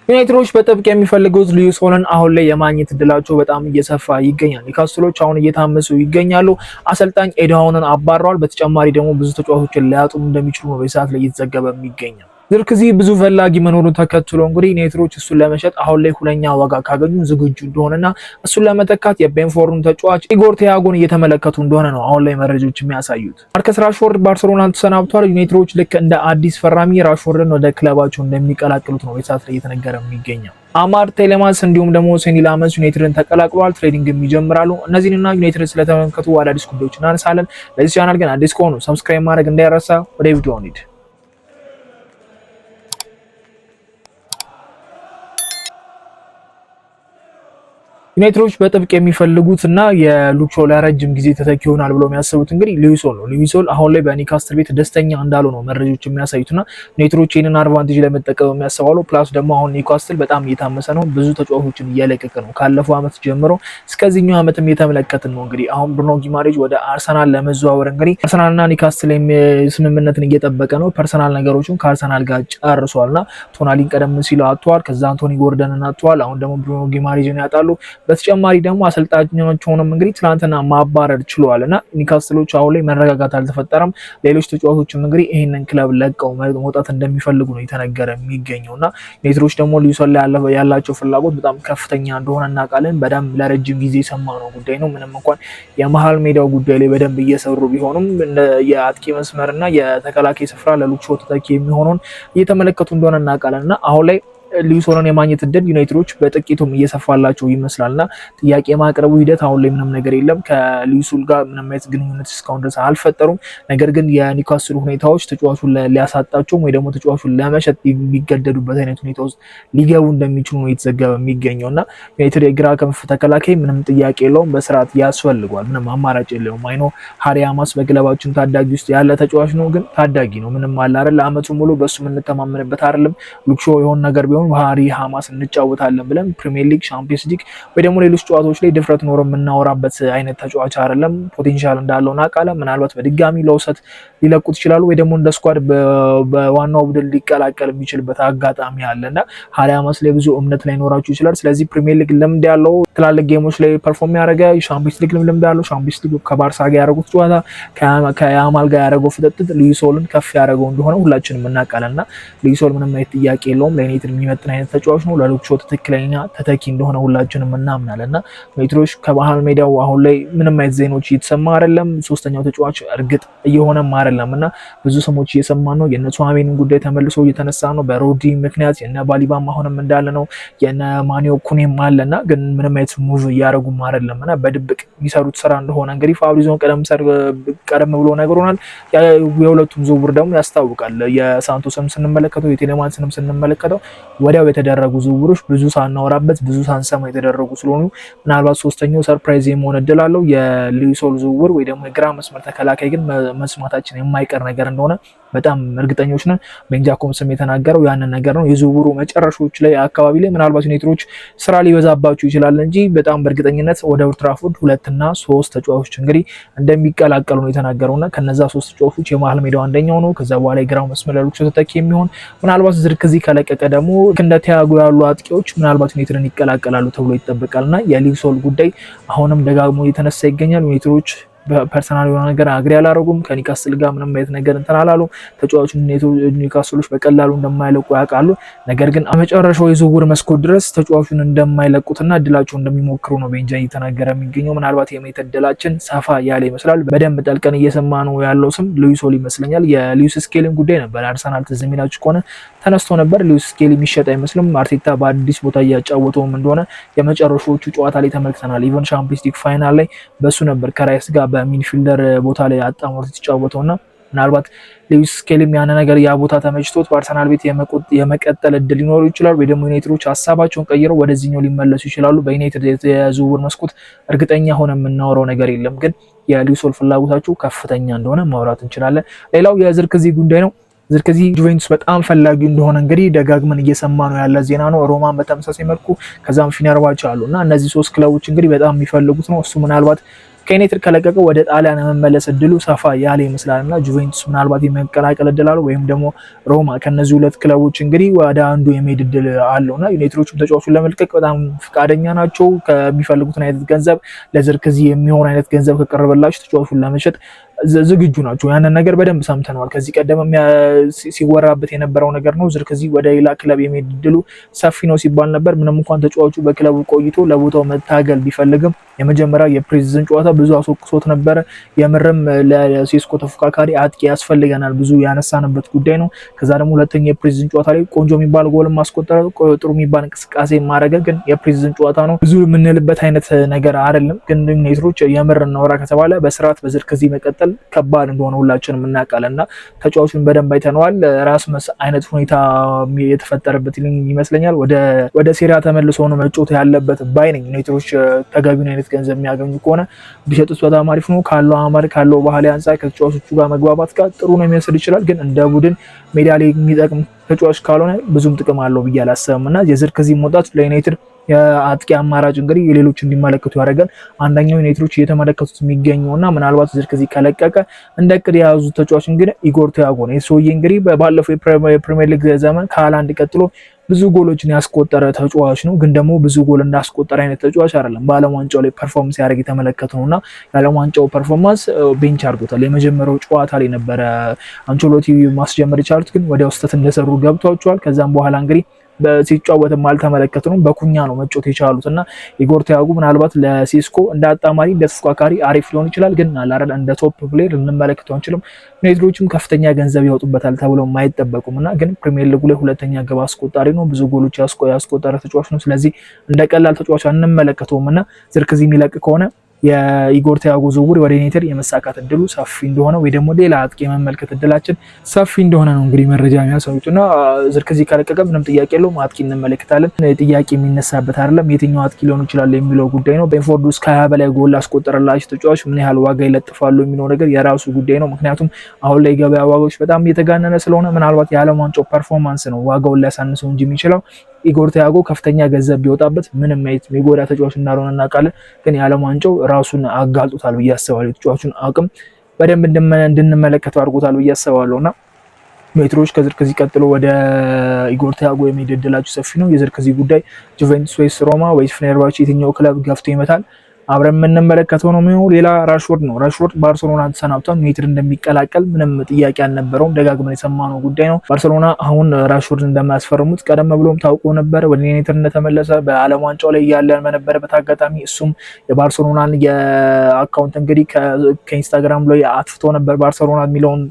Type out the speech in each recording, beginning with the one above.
ዩናይትዶች በጥብቅ የሚፈልጉት ሉዊስ ሆልን አሁን ላይ የማግኘት እድላቸው በጣም እየሰፋ ይገኛል። ኒውካስትሎች አሁን እየታመሱ ይገኛሉ። አሰልጣኝ ኤድሃውንን አባረዋል። በተጨማሪ ደግሞ ብዙ ተጫዋቾችን ሊያጡም እንደሚችሉ ነው በሰዓት ላይ እየተዘገበ የሚገኘው። ዝርክዚ ብዙ ፈላጊ መኖሩን ተከትሎ እንግዲህ ዩናይትዶች እሱን ለመሸጥ አሁን ላይ ሁለኛ ዋጋ ካገኙ ዝግጁ እንደሆነና እሱን ለመተካት የቤንፎርዱን ተጫዋች ኢጎር ቲያጎን እየተመለከቱ እንደሆነ ነው አሁን ላይ መረጃዎች የሚያሳዩት። ማርከስ ራሽፎርድ ባርሴሎናን ተሰናብቷል። ዩናይትዶች ልክ እንደ አዲስ ፈራሚ ራሽፎርድን ወደ ክለባቸው እንደሚቀላቅሉት ነው በሰዓት ላይ እየተነገረ የሚገኘው። አማድ ቴሌማንስ እንዲሁም ደግሞ ሴኒ ላመንስ ዩናይትድን ተቀላቅሏል። ትሬኒንግም ይጀምራሉ። እነዚህንና ዩናይትድን ስለተመለከቱ አዳዲስ ጉዳዮች እናነሳለን። ለዚህ ቻናል ግን አዲስ ከሆኑ ሰብስክራይብ ማድረግ እንዳይረሳ። ወደ ቪዲዮ እንሂድ። ዩናይትዶች በጥብቅ የሚፈልጉትና የሉክ ሾው ለረጅም ጊዜ ተተኪ ይሆናል ብለው የሚያስቡት እንግዲህ ሉዊስ ሆል ነው። ሉዊስ ሆል አሁን ላይ በኒውካስትል ቤት ደስተኛ እንዳሉ ነው መረጃዎች የሚያሳዩትና ዩናይትዶች ይህንን አድቫንቴጅ ለመጠቀም የሚያስባሉ። ፕላስ ደግሞ አሁን ኒውካስትል በጣም እየታመሰ ነው፣ ብዙ ተጫዋቾችን እየለቀቀ ነው። ካለፈው ዓመት ጀምሮ እስከዚህኛው ዓመትም እየተመለከትን ነው። እንግዲህ አሁን ብሩኖ ጊማሬጅ ወደ አርሰናል ለመዘዋወር እንግዲህ አርሰናልና ኒውካስትል ስምምነትን እየጠበቀ ነው። ፐርሰናል ነገሮችን ከአርሰናል ጋር ጨርሷልና ቶናሊን ቀደም ሲል አጥቷል። ከዛ አንቶኒ ጎርደንን አጥቷል። አሁን ደግሞ ብሩኖ ጊማሬጅን ያጣሉ። በተጨማሪ ደግሞ አሰልጣኞቹንም እንግዲህ ትናንትና ማባረር ችለዋልና ኒውካስትሎች አሁን ላይ መረጋጋት አልተፈጠረም። ሌሎች ተጫዋቾችም እንግዲህ ይህንን ክለብ ለቀው መውጣት እንደሚፈልጉ ነው የተነገረ የሚገኘውና ዩናይትዶች ደግሞ ሉዊስ ሆል ላይ ያላቸው ፍላጎት በጣም ከፍተኛ እንደሆነ እናውቃለን። በደንብ ለረጅም ጊዜ የሰማነው ጉዳይ ነው። ምንም እንኳን የመሀል ሜዳው ጉዳይ ላይ በደንብ እየሰሩ ቢሆኑም የአጥቂ መስመርና የተከላካይ ስፍራ ለሉክ ሾው ተተኪ የሚሆነውን እየተመለከቱ እንደሆነ እናውቃለንና አሁን ላይ ሉዊስ ሆልን የማግኘት እድል ዩናይትዶች በጥቂቱም እየሰፋላቸው ይመስላልና ጥያቄ የማቅረቡ ሂደት አሁን ላይ ምንም ነገር የለም። ከሉዊስ ሆል ጋር ምንም አይነት ግንኙነት እስካሁን ድረስ አልፈጠሩም። ነገር ግን የኒውካስትል ሁኔታዎች ተጫዋቹን ሊያሳጣቸው ወይ ደግሞ ተጫዋቹን ለመሸጥ የሚገደዱበት አይነት ሁኔታ ውስጥ ሊገቡ እንደሚችሉ ነው የተዘገበ የሚገኘውና ዩናይትድ የግራ ክንፍ ተከላካይ ምንም ጥያቄ የለውም፣ በስርዓት ያስፈልጓል። ምንም አማራጭ የለውም። አይኖ ሃሪ ሃማስ በክለባችን ታዳጊ ውስጥ ያለ ተጫዋች ነው፣ ግን ታዳጊ ነው። ምንም አለ አይደል፣ አመቱ ሙሉ በሱ የምንተማመንበት አይደለም። ሉክ ሾው የሆነ ነገር ቢሆን ሃሪ ሃማስ እንጫወታለን ብለን ፕሪሚየር ሊግ፣ ቻምፒየንስ ሊግ ወይ ደግሞ ሌሎች ጨዋታዎች ላይ ድፍረት ኖሮ የምናወራበት አይነት ተጫዋች አይደለም። ፖቴንሻል እንዳለው እናውቃለን። ምናልባት በድጋሚ ለውሰት ሊለቁት ይችላሉ ወይ ደግሞ እንደ ስኳድ በዋናው ቡድን ሊቀላቀል የሚችልበት አጋጣሚ አለና ሃሪ ሃማስ ላይ ብዙ እምነት ላይ ኖራችሁ ይችላል። ስለዚህ ፕሪሚየር ሊግ ልምድ ያለው ትላልቅ ጌሞች ላይ ፐርፎርም ያደረገ፣ ቻምፒየንስ ሊግ ልምድ ያለው፣ ቻምፒየንስ ሊግ ከባርሳ ጋር ያደረጉት ጨዋታ ከያማል ጋር ያደረገው ፍጥጥ ሉዊስ ሆልን ከፍ ያደረገው እንደሆነ ሁላችንም እናውቃለንና ሉዊስ ሆል ምንም አይነት ጥያቄ የለውም። ለዩናይትድ የሚመጥን አይነት ተጫዋች ነው። ለሉክ ሾው ትክክለኛ ተተኪ እንደሆነ ሁላችንም እናምናለንና ዩናይትዶች ከባህል ሜዳው አሁን ላይ ምንም አይነት ዜናዎች እየተሰማ አይደለም። ሶስተኛው ተጫዋች እርግጥ እየሆነም አይደለምና ብዙ ስሞች እየሰማን ነው። የነ ቱዋሜኒን ጉዳይ ተመልሶ እየተነሳ ነው በሮዲ ምክንያት። የነ ባሊባም አሁንም እንዳለ ነው። የነ ማኒዮ ኩኔም አለና ግን ምንም አይነት ሙቭ እያደረጉም አይደለምና በድብቅ የሚሰሩት ስራ እንደሆነ እንግዲህ ፋብሪዞን ቀደም ብሎ ነግሮናል። የሁለቱም ዝውውር ደግሞ ያስታውቃል። የሳንቶስንም ስንመለከተው የቴሌማንስንም ስንመለከተው ወዲያው የተደረጉ ዝውውሮች ብዙ ሳናወራበት ብዙ ሳንሰማ የተደረጉ ስለሆኑ ምናልባት ሶስተኛው ሰርፕራይዝ የመሆን እድል አለው። የሉዊስ ሆል ዝውውር ወይ ደግሞ የግራ መስመር ተከላካይ ግን መስማታችን የማይቀር ነገር እንደሆነ በጣም እርግጠኞች ነን። ቤን ጃኮብስም የተናገረው ያንን ነገር ነው። የዝውውሩ መጨረሻዎች ላይ አካባቢ ላይ ምናልባት ዩናይትዶች ስራ ሊበዛባቸው ይችላል እንጂ በጣም በእርግጠኝነት ወደ ኦልድ ትራፎርድ 2 እና 3 ተጫዋቾች እንግዲህ እንደሚቀላቀሉ ነው የተናገረውና ከነዛ 3 ተጫዋቾች የመሀል ሜዳው አንደኛው ነው። ከዛ በኋላ የግራው መስመር ለሉክ ሾው ተተኪ የሚሆን ምናልባት ዝርክዚ ከለቀቀ ደግሞ እንደ ቲያጎ ያሉ አጥቂዎች ምናልባት ዩናይትድን ይቀላቀላሉ ተብሎ ይጠበቃልና የሉዊስ ሆል ጉዳይ አሁንም ደጋግሞ እየተነሳ ይገኛል። ዩናይትዶች በፐርሰናል የሆነ ነገር አግሪ አላረጉም። ከኒውካስትል ጋር ምንም አይነት ነገር እንትን አላሉ። ተጫዋቹን ኒውካስትሎች በቀላሉ እንደማይለቁ ያውቃሉ። ነገር ግን መጨረሻው የዝውውር መስኮት ድረስ ተጫዋቹን እንደማይለቁትና እድላቸውን እንደሚሞክሩ ነው ቤንጃ እየተናገረ የሚገኘው። ምናልባት የሜት እድላችን ሰፋ ያለ ይመስላል። በደንብ ጠልቀን እየሰማ ነው ያለው ስም ሉዊስ ሆል ይመስለኛል። የሉዊስ ስኬሊን ጉዳይ ነበር አርሰናል ትዝ የሚላችሁ ከሆነ ተነስቶ ነበር። ሉዊስ ስኬሊ የሚሸጥ አይመስልም። አርቴታ በአዲስ ቦታ እያጫወተውም እንደሆነ የመጨረሻዎቹ ጨዋታ ላይ ተመልክተናል። ኢቨን ቻምፒየንስ ሊግ ፋይናል ላይ በሱ ነበር ከራይስ ጋር በሚድፊልደር ቦታ ላይ አጣምሮት የተጫወተውና ምናልባት ሉዊስ ስኬሊም ያን ነገር ያ ቦታ ተመችቶት በአርሰናል ቤት የመቀጠል እድል ሊኖሩ ይችላል ወይ ደግሞ ዩናይትዶች ሀሳባቸውን ቀይረው ወደዚህኛው ሊመለሱ ይችላሉ። በዩናይትድ የዝውውር መስኮት እርግጠኛ ሆነ የምናወራው ነገር የለም፣ ግን የሉዊስ ሆል ፍላጎታቸው ከፍተኛ እንደሆነ ማውራት እንችላለን። ሌላው የዝርክዚ ጉዳይ ነው። ዝርክዚ ጁቬንቱስ በጣም ፈላጊ እንደሆነ እንግዲህ ደጋግመን እየሰማ ነው ያለ ዜና ነው። ሮማን በተመሳሳይ መልኩ ከዛም ፊነርባቼ አሉና እነዚህ 3 ክለቦች እንግዲህ በጣም የሚፈልጉት ነው። እሱ ምናልባት ከዩናይትድ ከለቀቀ ወደ ጣሊያን መመለስ እድሉ ሰፋ ያለ ይመስላልና ጁቬንቱስ ምናልባት የመቀላቀል እድል አለው ወይም ደግሞ ሮማ። ከነዚህ ሁለት ክለቦች እንግዲህ ወደ አንዱ የመሄድ እድል አለውና ዩናይትዶችም ተጫዋቹን ለመልቀቅ በጣም ፍቃደኛ ናቸው። ከሚፈልጉት አይነት ገንዘብ ለዝርክዚ የሚሆን አይነት ገንዘብ ከቀረበላቸው ተጫዋቹን ለመሸጥ ዝግጁ ናቸው። ያንን ነገር በደንብ ሰምተናል። ከዚህ ቀደም ሲወራበት የነበረው ነገር ነው። ዝርክዚ ወደ ሌላ ክለብ የመሄድ እድሉ ሰፊ ነው ሲባል ነበር። ምንም እንኳን ተጫዋቹ በክለቡ ቆይቶ ለቦታው መታገል ቢፈልግም የመጀመሪያው የፕሪዝን ጨዋታ ብዙ አስወቅሶት ነበረ። የምርም ለሴስኮ ተፎካካሪ አጥቂ ያስፈልገናል ብዙ ያነሳንበት ጉዳይ ነው። ከዛ ደግሞ ሁለተኛ የፕሪዝን ጨዋታ ላይ ቆንጆ የሚባል ጎል ማስቆጠረ፣ ጥሩ የሚባል እንቅስቃሴ ማድረግ፣ ግን የፕሪዝን ጨዋታ ነው ብዙ የምንልበት አይነት ነገር አይደለም። ግን ዩናይትዶች የምር እናወራ ከተባለ በስርዓት በዝርክዚ መቀጠል ከባድ እንደሆነ ሁላችንም እናውቃለን እና ተጫዋቹን በደንብ አይተነዋል። ራስመስ አይነት ሁኔታ የተፈጠረበት ይመስለኛል። ወደ ሴሪያ ተመልሶ ነው መጫወት ያለበት ባይ ነኝ። ዩናይትዶች ተገቢውን አይነት ገንዘብ የሚያገኙ ከሆነ ቢሸጡት በጣም አሪፍ ነው። ካለው አማር ካለው ባህል አንፃር ከተጫዋቾቹ ጋር መግባባት ጋር ጥሩ ነው የሚመስል ይችላል። ግን እንደ ቡድን ሜዳ ላይ የሚጠቅም ተጫዋች ካልሆነ ብዙም ጥቅም አለው ብዬ አላስብም እና የዝርክዚ መውጣት ለዩናይትድ የአጥቂ አማራጭ እንግዲህ የሌሎች እንዲመለከቱ ያደርጋል። አንደኛው ዩናይትዶች እየተመለከቱት የሚገኘውና ምናልባት ዝርክዚ ከለቀቀ እንደ እቅድ የያዙት ተጫዋች እንግዲህ ኢጎር ቲያጎ ነው። የሰውዬ እንግዲህ ባለፈው የፕሪሚየር ሊግ ዘመን ከሃላንድ ቀጥሎ ብዙ ጎሎችን ያስቆጠረ ተጫዋች ነው። ግን ደግሞ ብዙ ጎል እንዳስቆጠረ አይነት ተጫዋች አይደለም። በዓለም ዋንጫው ላይ ፐርፎርማንስ ያደርግ የተመለከተው ነውና የዓለም ዋንጫው ፐርፎርማንስ ቤንች አድርጎታል። የመጀመሪያው ጨዋታ ላይ ነበረ አንቸሎቲ ማስጀመር የቻሉት፣ ግን ወዲያው ስህተት እንደሰሩ ገብቷቸዋል። ከዛም በኋላ እንግዲህ ሲጫወትም አልተመለከትነውም። በኩኛ ነው መጫወት የቻሉት እና ኢጎር ቲያጎ ምናልባት ለሴስኮ እንደ አጣማሪ እንደ ተፎካካሪ አሪፍ ሊሆን ይችላል። ግን አላረዳ እንደ ቶፕ ፕሌየር ልንመለከተው አንችልም። ዩናይትዶችም ከፍተኛ ገንዘብ ያወጡበታል ተብለው የማይጠበቁም እና ግን ፕሪሚየር ሊጉ ላይ ሁለተኛ ግብ አስቆጣሪ ነው። ብዙ ጎሎች ያስቆጠረ ተጫዋች ነው። ስለዚህ እንደ ቀላል ተጫዋች አንመለከተውም እና ዝርክዚ የሚለቅ ከሆነ የኢጎር ቲያጎ ዝውውር ወደ ዩናይትድ የመሳካት እድሉ ሰፊ እንደሆነ ወይ ደግሞ ሌላ አጥቂ የመመልከት እድላችን ሰፊ እንደሆነ ነው እንግዲህ መረጃ የሚያሳዩት እና ዝርክዚ ከለቀቀ ምንም ጥያቄ የለውም አጥቂ እንመለከታለን። ጥያቄ የሚነሳበት አይደለም የትኛው አጥቂ ሊሆን ይችላል የሚለው ጉዳይ ነው። ቤንፎርድ ውስጥ ከ20 በላይ ጎል አስቆጠረላቸው ተጫዋች ምን ያህል ዋጋ ይለጥፋሉ የሚለው ነገር የራሱ ጉዳይ ነው። ምክንያቱም አሁን ላይ ገበያ ዋጋዎች በጣም እየተጋነነ ስለሆነ ምናልባት የዓለም ዋንጫው ፐርፎርማንስ ነው ዋጋውን ሊያሳንሰው እንጂ የሚችለው ኢጎር ቲያጎ ከፍተኛ ገንዘብ ቢወጣበት ምንም አይነት የሚጎዳ ተጫዋች እንዳልሆነ እናውቃለን። ግን የዓለም ዋንጫው ራሱን አጋልጦታል ብዬ አስባለሁ። የተጫዋቹን አቅም በደንብ እንድንመለከተው አድርጎታል ብዬ አስባለሁ እና ዩናይትዶች ከዝርክዚ ቀጥሎ ወደ ኢጎር ቲያጎ የሚሄድ እድላቸው ሰፊ ነው። የዝርክዚ ጉዳይ ጁቬንቱስ ወይስ ሮማ ወይስ ፌነርባቼ የትኛው ክለብ ገፍቶ ይመታል አብረን የምንመለከተው ነው የሚሆነው። ሌላ ራሽፎርድ ነው። ራሽፎርድ ባርሴሎና ተሰናብቷል። ዩናይትድ እንደሚቀላቀል ምንም ጥያቄ አልነበረውም። ደጋግመን የሰማነው ጉዳይ ነው። ባርሴሎና አሁን ራሽፎርድ እንደማያስፈርሙት ቀደም ብሎም ታውቆ ነበር። ወደ ዩናይትድ እንደተመለሰ በዓለም ዋንጫው ላይ ያለ በነበረበት አጋጣሚ እሱም የባርሴሎናን የአካውንት እንግዲህ ከኢንስታግራም ላይ አጥፍቶ ነበር። ባርሴሎና የሚለውን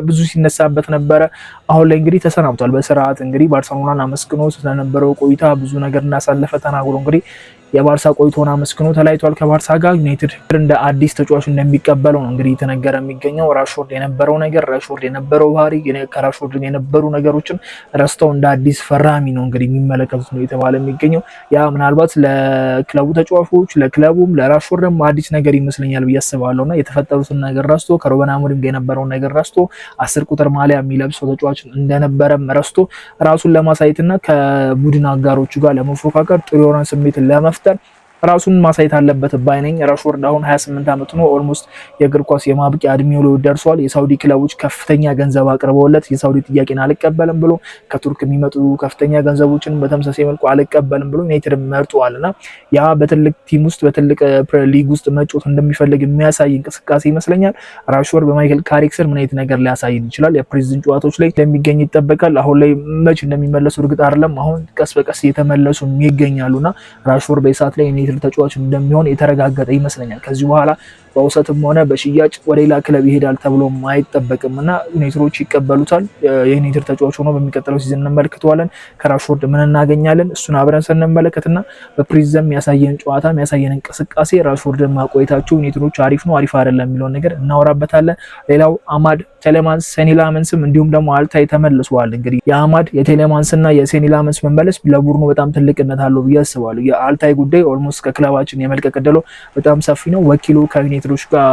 ብዙ ሲነሳበት ነበረ። አሁን ላይ እንግዲህ ተሰናብቷል በስርዓት እንግዲህ ባርሴሎናን አመስግኖ ስለነበረው ቆይታ ብዙ ነገር እንዳሳለፈ ተናግሮ እንግዲህ የባርሳ ቆይቶን አመስግኖ ተለያይቷል ከባርሳ ጋር። ዩናይትድ እንደ አዲስ ተጫዋች እንደሚቀበለው ነው እንግዲህ የተነገረ የሚገኘው። ራሽፎርድ የነበረው ነገር ራሽፎርድ የነበረው ባህሪ ከራሽፎርድ የነበሩ ነገሮችን ረስተው እንደ አዲስ ፈራሚ ነው እንግዲህ የሚመለከቱት ነው የተባለ የሚገኘው። ያ ምናልባት ለክለቡ ተጫዋቾች ለክለቡም ለራሽፎርድም አዲስ ነገር ይመስለኛል ብዬ አስባለሁና የተፈጠሩትን ነገር ረስቶ ከሩበን አሞሪም ጋር የነበረውን ነገር ረስቶ 10 ቁጥር ማሊያ የሚለብሰው ተጫዋች እንደነበረም ረስቶ ራሱን ለማሳየትና ከቡድን አጋሮቹ ጋር ለመፎካከር ጥሩ የሆነ ስሜትን ለመፍጠር ራሱን ማሳየት አለበት ባይ ነኝ። ራሽፎርድ አሁን 28 ዓመቱ ነው። ኦልሞስት የእግር ኳስ የማብቂያ እድሜው ላይ ደርሷል። የሳውዲ ክለቦች ከፍተኛ ገንዘብ አቅርበውለት የሳውዲ ጥያቄን አልቀበልም ብሎ ከቱርክ የሚመጡ ከፍተኛ ገንዘቦችን በተመሳሳይ መልኩ አልቀበልም ብሎ ዩናይትድ መርጧልና ያ በትልቅ ቲም ውስጥ በትልቅ ሊግ ውስጥ መጫወት እንደሚፈልግ የሚያሳይ እንቅስቃሴ ይመስለኛል። ራሽፎርድ በማይክል ካሪክ ስር ምን አይነት ነገር ሊያሳይን ይችላል? የፕሬዚደንት ጨዋታዎች ላይ እንደሚገኝ ይጠበቃል። አሁን ላይ መች እንደሚመለሱ እርግጥ አይደለም። አሁን ቀስ በቀስ እየተመለሱ ይገኛሉና ራሽፎርድ በሰዓት ላይ ተጫዋች እንደሚሆን የተረጋገጠ ይመስለኛል። ከዚህ በኋላ በውሰትም ሆነ በሽያጭ ወደ ሌላ ክለብ ይሄዳል ተብሎ አይጠበቅም እና ዩናይትዶች ይቀበሉታል። የዩናይትድ ተጫዋች ሆኖ በሚቀጥለው ሲዝን እንመለከተዋለን። ከራሽፎርድ ምን እናገኛለን እሱን አብረን ስንመለከትና በፕሪዝም ያሳየን ጨዋታ ያሳየን እንቅስቃሴ ራሽፎርድን ማቆየታቸው ዩናይትዶች አሪፍ ነው አሪፍ አይደለም የሚለውን ነገር እናወራበታለን። ሌላው አማድ ቴሌማንስ ሴኒላመንስም እንዲሁም ደግሞ አልታይ ተመልሰዋል። እንግዲህ የአማድ የቴሌማንስና የሴኒላመንስ መመለስ ለቡድኑ በጣም ትልቅነት አለው ብዬ አስባለሁ። የአልታይ ጉዳይ ኦልሞስት ከክለባችን የመልቀቅ እድሉ በጣም ሰፊ ነው። ወኪሉ ከዩናይትዶች ጋር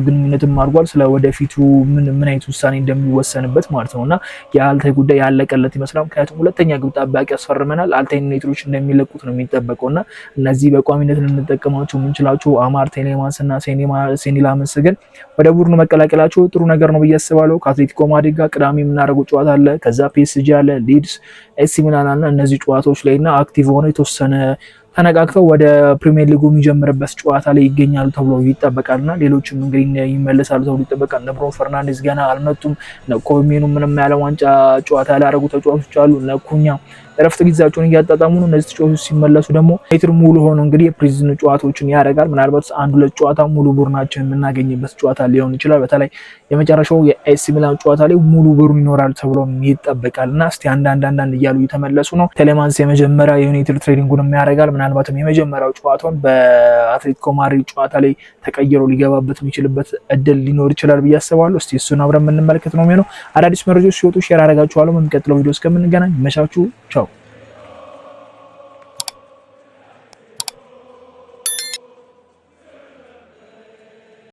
ግንኙነትም አድርጓል ስለ ወደፊቱ ምን አይነት ውሳኔ እንደሚወሰንበት ማለት ነውና የአልታይ ጉዳይ ያለቀለት ይመስላል። ምክንያቱም ሁለተኛ ግብ ጠባቂ ያስፈርመናል። አልታይ ዩናይትዶች እንደሚለቁት ነው የሚጠበቀውና እነዚህ በቋሚነት ልንጠቀማቸው የምንችላቸው አማር ቴሌማንስ እና ሴኒ ላመንስ ግን ወደ ቡድኑ መቀላቀላቸው ጥሩ ነገር ነው ብዬ አስባለሁ። ከአትሌቲኮ ማድሪድ ጋር ቅዳሜ የምናደርገው ጨዋታ አለ። ከዛ ፒኤስጂ አለ፣ ሊድስ፣ ኤሲ ሚላን አለ። እነዚህ ጨዋታዎች ላይና አክቲቭ ሆነው የተወሰነ ተነቃቅተው ወደ ፕሪሚየር ሊጉ የሚጀምርበት ጨዋታ ላይ ይገኛሉ ተብሎ ይጠበቃልና ሌሎችም እንግዲህ ይመለሳሉ ተብሎ ይጠበቃል። እነ ብሩኖ ፈርናንዴዝ ገና አልመጡም። እነ ኮሜኑ ምንም ያለ ዋንጫ ጨዋታ ያላረጉ ተጫዋቾች አሉ። እነ ኩኛ እረፍት ጊዜያቸውን እያጣጣሙ ነው። እነዚህ ተጫዋቾች ሲመለሱ ደግሞ ዩናይትድ ሙሉ ሆኖ እንግዲህ የፕሪዝን ጨዋታዎችን ያደርጋል። ምናልባት 1-2 ጨዋታ ሙሉ ቡድናችን የምናገኝበት ጨዋታ ሊሆን ይችላል። በተለይ የመጨረሻው የኤሲ ሚላን ጨዋታ ላይ ሙሉ ቡድን ይኖራል ተብሎ ይጠበቃልና እስቲ አንዳንድ እያሉ እየተመለሱ ነው። ቴሌማንስ የመጀመሪያ የዩናይትድ ትሬኒንጉን ያደርጋል። ምናልባትም የመጀመሪያው ጨዋታውን በአትሌቲኮ ማድሪድ ጨዋታ ላይ ተቀይሮ ሊገባበት የሚችልበት እድል ሊኖር ይችላል ብዬ አስባለሁ። እስቲ እሱን አብረን የምንመለከት ነው የሚሆነው። አዳዲስ መረጃዎች ሲወጡ ሼር አደርጋችኋለሁ። በሚቀጥለው ቪዲዮ እስከምንገናኝ መቻችሁ ቻው።